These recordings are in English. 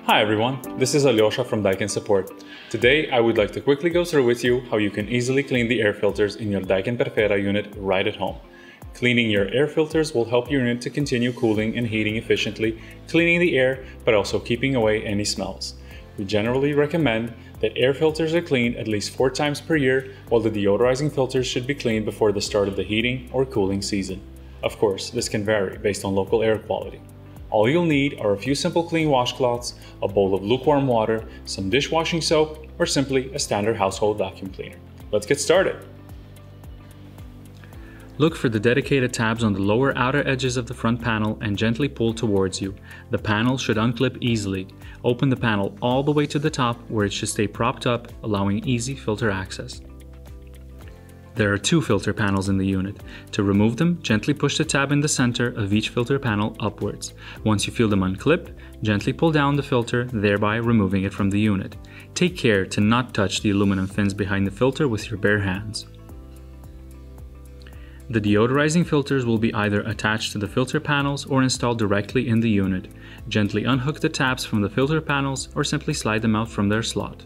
Hi everyone, this is Alyosha from Daikin Support. Today I would like to quickly go through with you how you can easily clean the air filters in your Daikin Perfera unit right at home. Cleaning your air filters will help your unit to continue cooling and heating efficiently, cleaning the air but also keeping away any smells. We generally recommend that air filters are cleaned at least 4 times per year, while the deodorizing filters should be cleaned before the start of the heating or cooling season. Of course, this can vary based on local air quality. All you'll need are a few simple clean washcloths, a bowl of lukewarm water, some dishwashing soap, or simply a standard household vacuum cleaner. Let's get started. Look for the dedicated tabs on the lower outer edges of the front panel and gently pull towards you. The panel should unclip easily. Open the panel all the way to the top where it should stay propped up, allowing easy filter access. There are 2 filter panels in the unit. To remove them, gently push the tab in the center of each filter panel upwards. Once you feel them unclip, gently pull down the filter, thereby removing it from the unit. Take care to not touch the aluminum fins behind the filter with your bare hands. The deodorizing filters will be either attached to the filter panels or installed directly in the unit. Gently unhook the tabs from the filter panels or simply slide them out from their slot.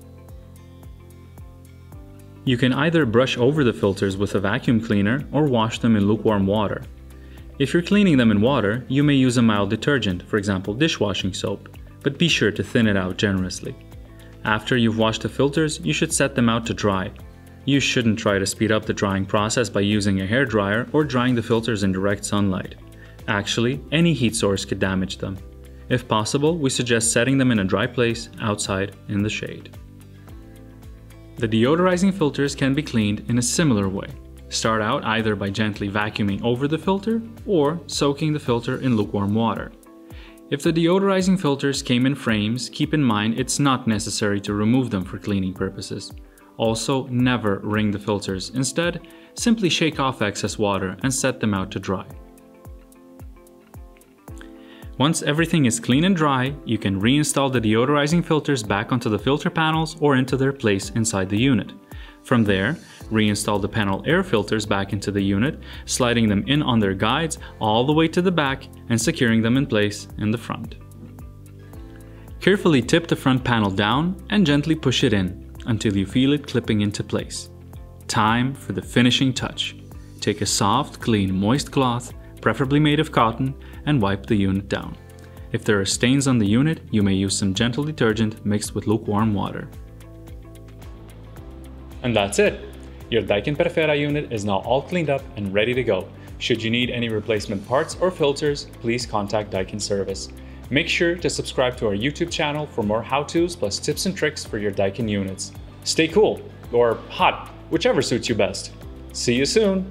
You can either brush over the filters with a vacuum cleaner or wash them in lukewarm water. If you're cleaning them in water, you may use a mild detergent, for example dishwashing soap, but be sure to thin it out generously. After you've washed the filters, you should set them out to dry. You shouldn't try to speed up the drying process by using a hairdryer or drying the filters in direct sunlight. Actually, any heat source could damage them. If possible, we suggest setting them in a dry place, outside, in the shade. The deodorizing filters can be cleaned in a similar way. Start out either by gently vacuuming over the filter or soaking the filter in lukewarm water. If the deodorizing filters came in frames, keep in mind it's not necessary to remove them for cleaning purposes. Also, never wring the filters. Instead, simply shake off excess water and set them out to dry. Once everything is clean and dry, you can reinstall the deodorizing filters back onto the filter panels or into their place inside the unit. From there, reinstall the panel air filters back into the unit, sliding them in on their guides all the way to the back and securing them in place in the front. Carefully tip the front panel down and gently push it in until you feel it clipping into place. Time for the finishing touch. Take a soft, clean, moist cloth, preferably made of cotton, and wipe the unit down. If there are stains on the unit, you may use some gentle detergent mixed with lukewarm water. And that's it! Your Daikin Perfera unit is now all cleaned up and ready to go. Should you need any replacement parts or filters, please contact Daikin Service. Make sure to subscribe to our YouTube channel for more how-tos plus tips and tricks for your Daikin units. Stay cool, or hot, whichever suits you best. See you soon!